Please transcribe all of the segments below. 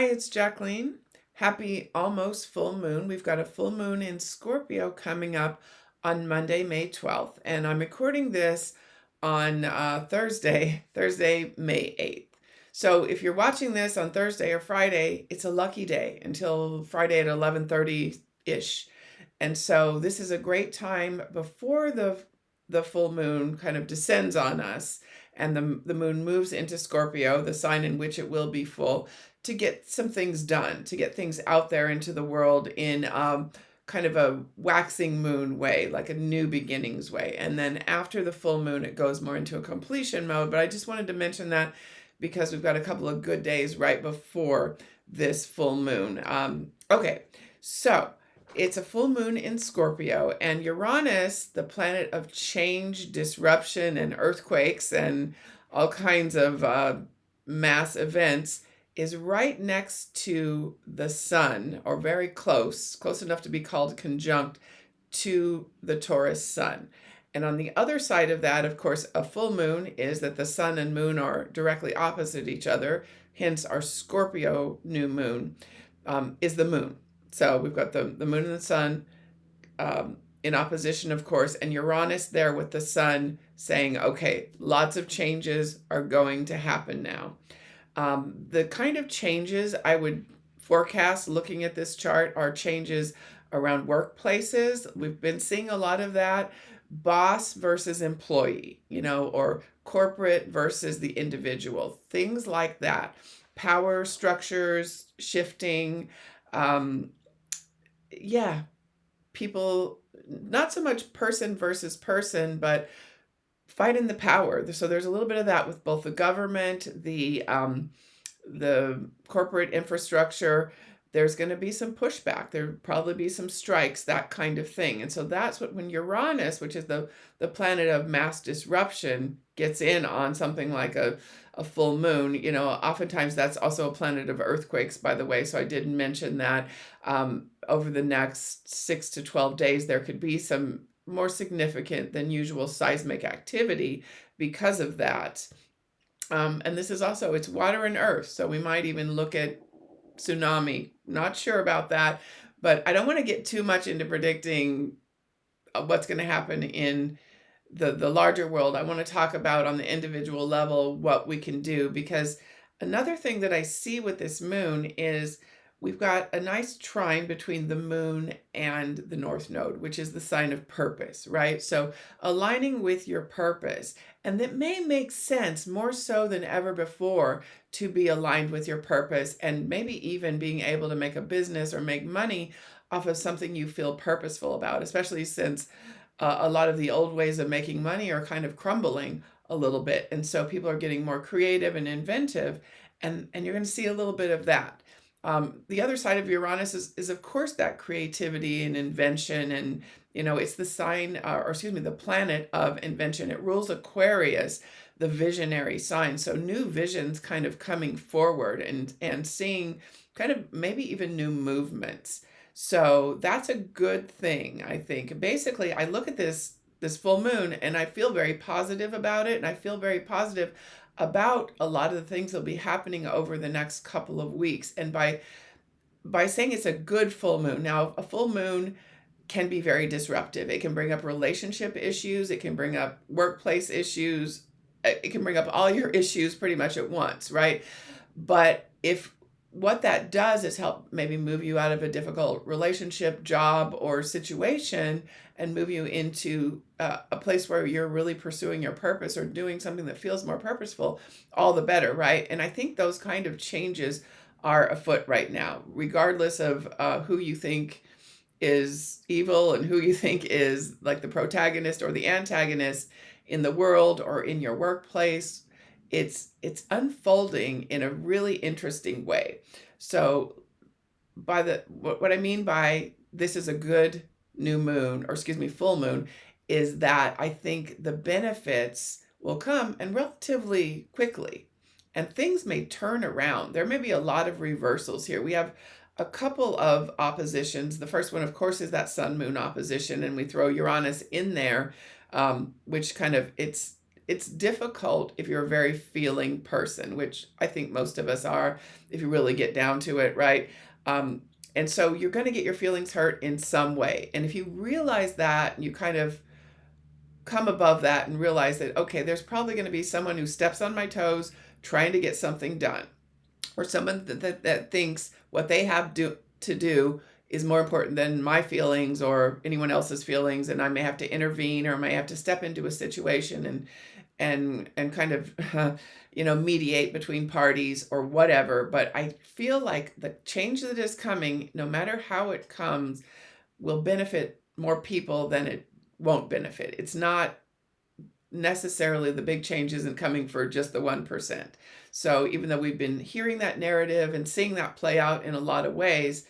Hi, it's Jackleen. Happy almost full moon. We've got a full moon in Scorpio coming up on Monday, May 12th, and I'm recording this on Thursday, May 8th. So if you're watching this on Thursday or Friday, it's a lucky day until Friday at 11:30-ish. And so this is a great time before the full moon kind of descends on us and the moon moves into Scorpio, the sign in which it will be full, to get some things done, to get things out there into the world in kind of a waxing moon way, like a new beginnings way. And then after the full moon, it goes more into a completion mode. But I just wanted to mention that because we've got a couple of good days right before this full moon. Okay, so it's a full moon in Scorpio, and Uranus, the planet of change, disruption, and earthquakes, and all kinds of mass events, is right next to the sun, or very close enough to be called conjunct to the Taurus sun. And on the other side of that, of course, a full moon is that the sun and moon are directly opposite each other. Hence, our Scorpio new moon is the moon. So we've got the moon and the sun in opposition, of course, and Uranus there with the sun saying, okay, lots of changes are going to happen now. The kind of changes I would forecast looking at this chart are changes around workplaces. We've been seeing a lot of that. Boss versus employee, or corporate versus the individual, things like that. Power structures shifting. Yeah, people, not so much person versus person, but fighting the power. So there's a little bit of that with both the government, the corporate infrastructure. There's going to be some pushback. There'll probably be some strikes, that kind of thing. And so that's when Uranus, which is the planet of mass disruption, gets in on something like a full moon. Oftentimes that's also a planet of earthquakes, by the way. So I did mention that over the next 6 to 12 days, there could be some more significant than usual seismic activity because of that. And this is also, it's water and earth. So we might even look at tsunami. Not sure about that, but I don't want to get too much into predicting what's going to happen in the larger world. I want to talk about on the individual level what we can do, because another thing that I see with this moon is we've got a nice trine between the moon and the North Node, which is the sign of purpose, right? So aligning with your purpose. And that may make sense more so than ever before to be aligned with your purpose, and maybe even being able to make a business or make money off of something you feel purposeful about, especially since a lot of the old ways of making money are kind of crumbling a little bit. And so people are getting more creative and inventive, and you're going to see a little bit of that. The other side of Uranus is of course that creativity and invention, and it's the sign, the planet of invention. It rules Aquarius, the visionary sign. So new visions kind of coming forward and seeing kind of maybe even new movements. So that's a good thing, I think. Basically, I look at this full moon and I feel very positive about it, and I feel very positive about a lot of the things that'll be happening over the next couple of weeks. And by saying it's a good full moon, now a full moon can be very disruptive. It can bring up relationship issues, it can bring up workplace issues, it can bring up all your issues pretty much at once, right? But if what that does is help maybe move you out of a difficult relationship, job, or situation, and move you into a place where you're really pursuing your purpose or doing something that feels more purposeful, all the better, right? And I think those kind of changes are afoot right now, regardless of who you think is evil and who you think is like the protagonist or the antagonist in the world or in your workplace. It's unfolding in a really interesting way. So what I mean by this is a good new moon, or excuse me, full moon, is that I think the benefits will come, and relatively quickly, and things may turn around. There may be a lot of reversals here. We have a couple of oppositions. The first one, of course, is that sun moon opposition, and we throw Uranus in there, which kind of it's difficult if you're a very feeling person, which I think most of us are, if you really get down to it, right? Um, and so you're going to get your feelings hurt in some way. And if you realize that, and you kind of come above that and realize that, okay, there's probably going to be someone who steps on my toes trying to get something done, or someone that thinks what they have to do is more important than my feelings or anyone else's feelings, and I may have to intervene, or I may have to step into a situation and kind of mediate between parties or whatever. But I feel like the change that is coming, no matter how it comes, will benefit more people than it won't benefit. It's not necessarily, the big change isn't coming for just the 1%. So even though we've been hearing that narrative and seeing that play out in a lot of ways,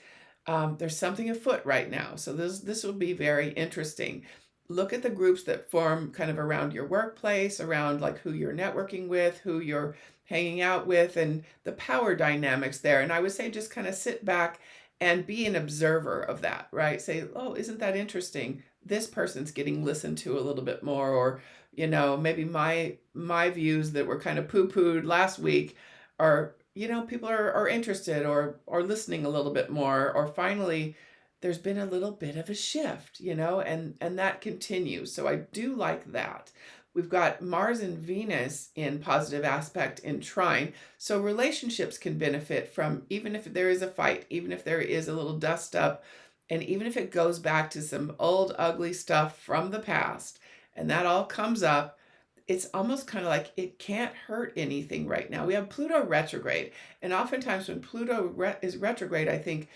there's something afoot right now. So this will be very interesting. Look at the groups that form kind of around your workplace, around like who you're networking with, who you're hanging out with, and the power dynamics there. And I would say just kind of sit back and be an observer of that, right? Say, oh, isn't that interesting? This person's getting listened to a little bit more, or maybe my views that were kind of poo-pooed last week are, people are interested or listening a little bit more, or finally there's been a little bit of a shift, and that continues. So I do like that. We've got Mars and Venus in positive aspect in trine. So relationships can benefit from, even if there is a fight, even if there is a little dust up, and even if it goes back to some old ugly stuff from the past, and that all comes up, it's almost kind of like it can't hurt anything right now. We have Pluto retrograde. And oftentimes when Pluto is retrograde, I think,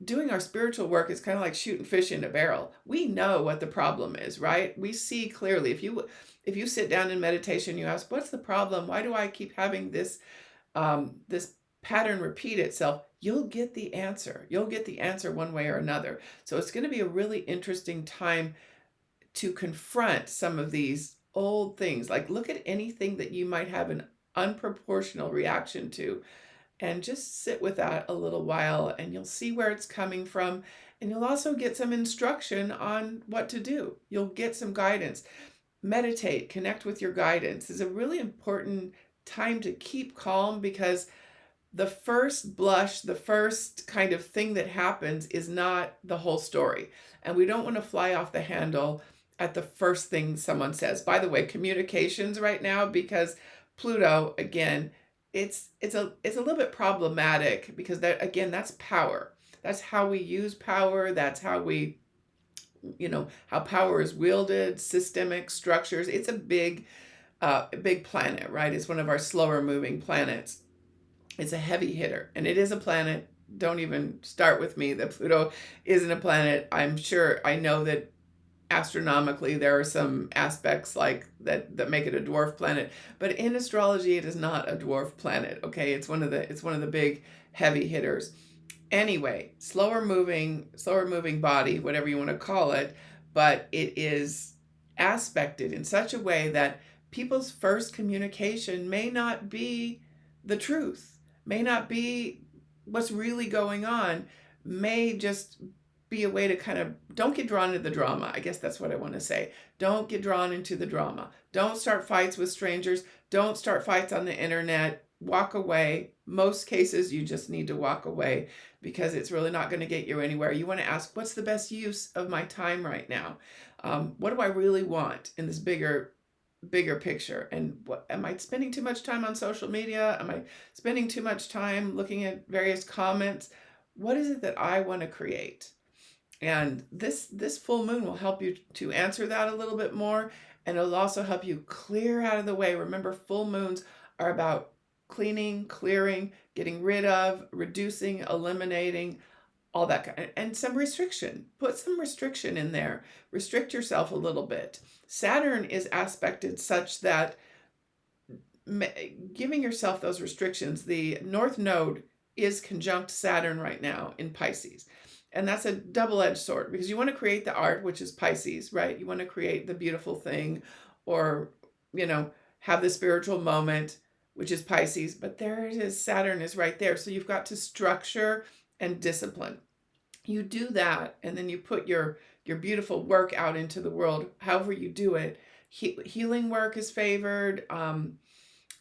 doing our spiritual work is kind of like shooting fish in a barrel. We know what the problem is, right? We see clearly. If you sit down in meditation, you ask, what's the problem? Why do I keep having this pattern repeat itself? You'll get the answer. You'll get the answer one way or another. So it's going to be a really interesting time to confront some of these old things. Like, look at anything that you might have an unproportional reaction to, and just sit with that a little while, and you'll see where it's coming from. And you'll also get some instruction on what to do. You'll get some guidance. Meditate, connect with your guidance. Is a really important time to keep calm, because the first blush, the first kind of thing that happens is not the whole story. And we don't want to fly off the handle at the first thing someone says. By the way, communications right now, because Pluto, again, it's a little bit problematic, because that's power. That's how we use power. That's how we, how power is wielded, systemic structures. It's a big planet, right? It's one of our slower moving planets. It's a heavy hitter, and it is a planet. Don't even start with me that Pluto isn't a planet. I know that astronomically there are some aspects like that make it a dwarf planet, but in astrology it is not a dwarf planet. Okay, it's one of the big heavy hitters. Anyway, slower moving body, whatever you want to call it, but it is aspected in such a way that people's first communication may not be the truth, may not be what's really going on, may just be a way to kind of, don't get drawn into the drama. I guess that's what I want to say. Don't get drawn into the drama. Don't start fights with strangers. Don't start fights on the internet. Walk away. Most cases, you just need to walk away, because it's really not going to get you anywhere. You want to ask, what's the best use of my time right now? What do I really want in this bigger picture? And what am I spending too much time on social media? Am I spending too much time looking at various comments? What is it that I want to create? And this full moon will help you to answer that a little bit more, and it'll also help you clear out of the way. Remember, full moons are about cleaning, clearing, getting rid of, reducing, eliminating, all that kind, and some restriction. Put some restriction in there. Restrict yourself a little bit. Saturn is aspected such that giving yourself those restrictions, the North Node is conjunct Saturn right now in Pisces. And that's a double-edged sword, because you want to create the art, which is Pisces, right? You want to create the beautiful thing, or, have the spiritual moment, which is Pisces. But there it is. Saturn is right there. So you've got to structure and discipline. You do that, and then you put your beautiful work out into the world. However you do it, healing work is favored,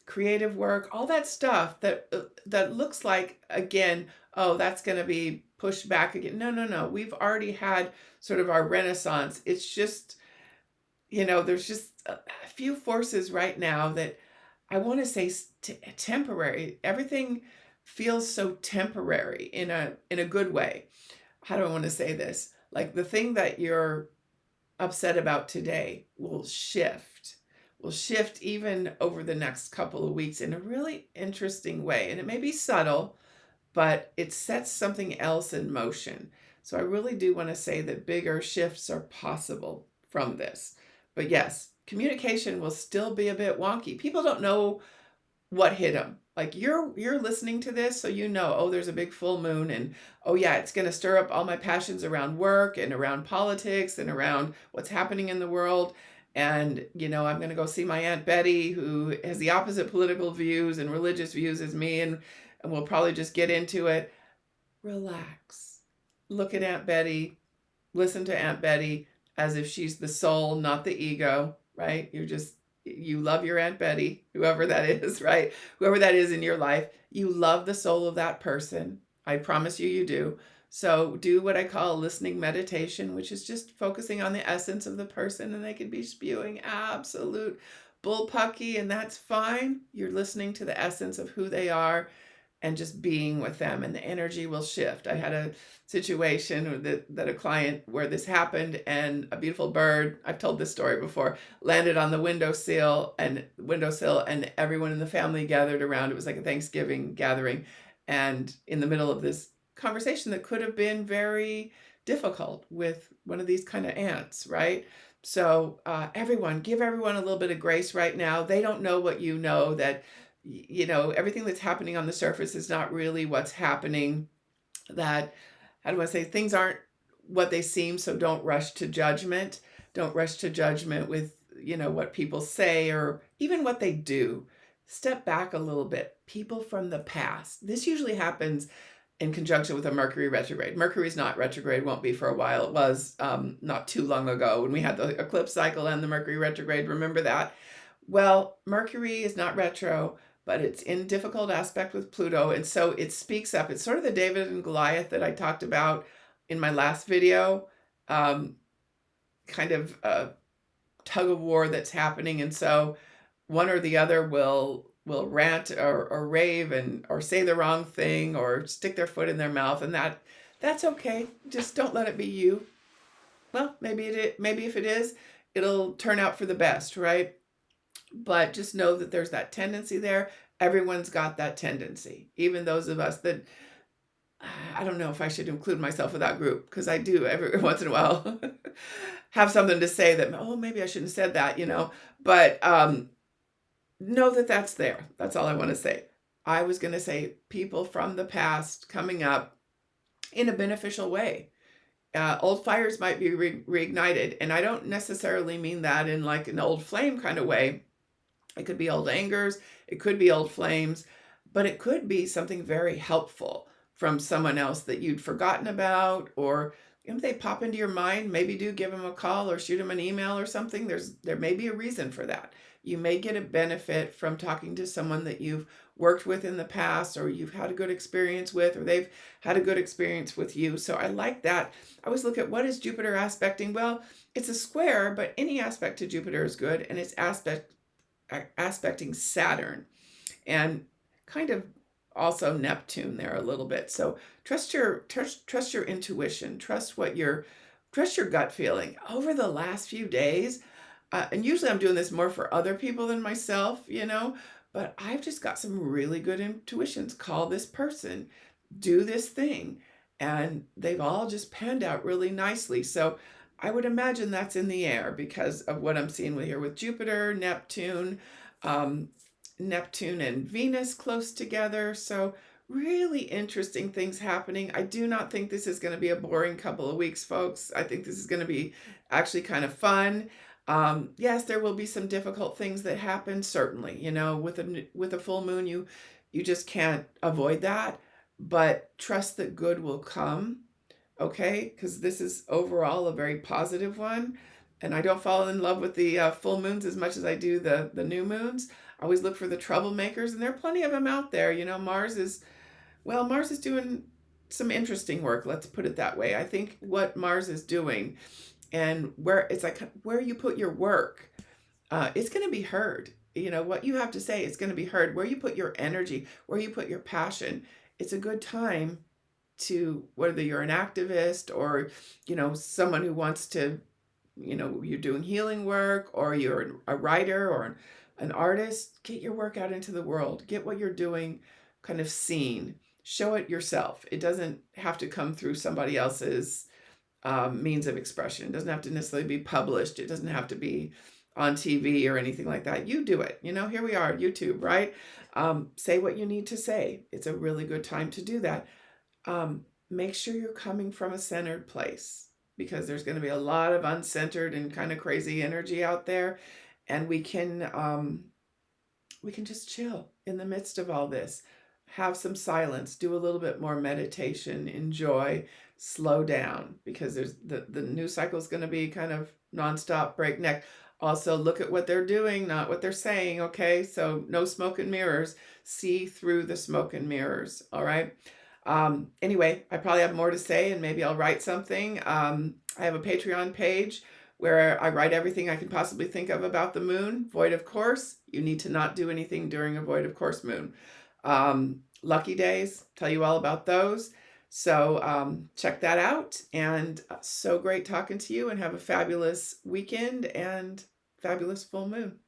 creative work, all that stuff that looks like, again, oh, that's going to be pushed back again. No, no, no. We've already had sort of our renaissance. It's just, there's just a few forces right now that I want to say temporary. Everything feels so temporary in a good way. How do I want to say this? Like the thing that you're upset about today will shift even over the next couple of weeks in a really interesting way. And it may be subtle, but it sets something else in motion. So I really do want to say that bigger shifts are possible from this. But yes, communication will still be a bit wonky. People don't know what hit them. Like you're listening to this, so oh, there's a big full moon, and oh yeah, it's going to stir up all my passions around work and around politics and around what's happening in the world. And I'm going to go see my Aunt Betty, who has the opposite political views and religious views as me, and we'll probably just get into it. Relax. Look at Aunt Betty. Listen to Aunt Betty as if she's the soul, not the ego, right? You love your Aunt Betty, whoever that is, right? Whoever that is in your life, you love the soul of that person. I promise you do. So do what I call listening meditation, which is just focusing on the essence of the person, and they could be spewing absolute bullpucky, and that's fine. You're listening to the essence of who they are and just being with them, and the energy will shift. I had a situation that a client where this happened, and a beautiful bird, I've told this story before, landed on the windowsill, and everyone in the family gathered around. It was like a Thanksgiving gathering, and in the middle of this conversation that could have been very difficult with one of these kind of ants, right? So give everyone a little bit of grace right now. They don't know what you know, that everything that's happening on the surface is not really what's happening. That, how do I say, things aren't what they seem. So don't rush to judgment. Don't rush to judgment with, what people say or even what they do. Step back a little bit. People from the past. This usually happens in conjunction with a Mercury retrograde. Mercury is not retrograde, won't be for a while. It was not too long ago when we had the eclipse cycle and the Mercury retrograde. Remember that? Well, Mercury is not retro, but it's in difficult aspect with Pluto. And so it speaks up. It's sort of the David and Goliath that I talked about in my last video, kind of a tug of war that's happening. And so one or the other will rant or rave or say the wrong thing or stick their foot in their mouth. And that's okay. Just don't let it be you. Well, maybe if it is, it'll turn out for the best, right? But just know that there's that tendency there. Everyone's got that tendency. Even those of us that, I don't know if I should include myself with that group, because I do every once in a while have something to say that, oh, maybe I shouldn't have said that, But know that that's there. That's all I want to say. I was going to say people from the past coming up in a beneficial way. Old fires might be reignited. And I don't necessarily mean that in like an old flame kind of way. It could be old angers, it could be old flames, but it could be something very helpful from someone else that you'd forgotten about, or if they pop into your mind, maybe do give them a call or shoot them an email or something. There may be a reason for that. You may get a benefit from talking to someone that you've worked with in the past, or you've had a good experience with, or they've had a good experience with you. So I like that. I always look at, what is Jupiter aspecting? Well, it's a square, but any aspect to Jupiter is good, and it's aspecting Saturn and kind of also Neptune there a little bit. So trust your intuition, trust your gut feeling. Over the last few days, and usually I'm doing this more for other people than myself, but I've just got some really good intuitions. Call this person, do this thing, and they've all just panned out really nicely. So I would imagine that's in the air because of what I'm seeing here with Jupiter, Neptune and Venus close together. So really interesting things happening. I do not think this is going to be a boring couple of weeks, folks. I think this is going to be actually kind of fun. Yes, there will be some difficult things that happen, certainly. With a full moon, you just can't avoid that. But trust that good will come. Okay, because this is overall a very positive one. And I don't fall in love with the full moons as much as I do the new moons. I always look for the troublemakers, and there are plenty of them out there. You know, Mars is doing some interesting work. Let's put it that way. I think what Mars is doing, and where it's like where you put your work, it's going to be heard. You know, what you have to say is going to be heard. Where you put your energy, where you put your passion, it's a good time to, whether you're an activist or, you know, someone who wants to, you know, you're doing healing work, or you're a writer or an artist, get your work out into the world. Get what you're doing kind of seen. Show it yourself. It doesn't have to come through somebody else's means of expression. It doesn't have to necessarily be published. It doesn't have to be on TV or anything like that. You do it. You know, here we are, YouTube, right? Say what you need to say. It's a really good time to do that. Make sure you're coming from a centered place, because there's going to be a lot of uncentered and kind of crazy energy out there, and we can just chill in the midst of all this. Have some silence, do a little bit more meditation, enjoy, slow down, because there's the news cycle is going to be kind of nonstop, breakneck. Also, look at what they're doing, not what they're saying, okay? So no smoke and mirrors. See through the smoke and mirrors, all right? Anyway, I probably have more to say, and maybe I'll write something. I have a Patreon page where I write everything I can possibly think of about the moon. Void of course, you need to not do anything during a void of course moon. Lucky days, tell you all about those. So check that out. And so great talking to you, and have a fabulous weekend and fabulous full moon.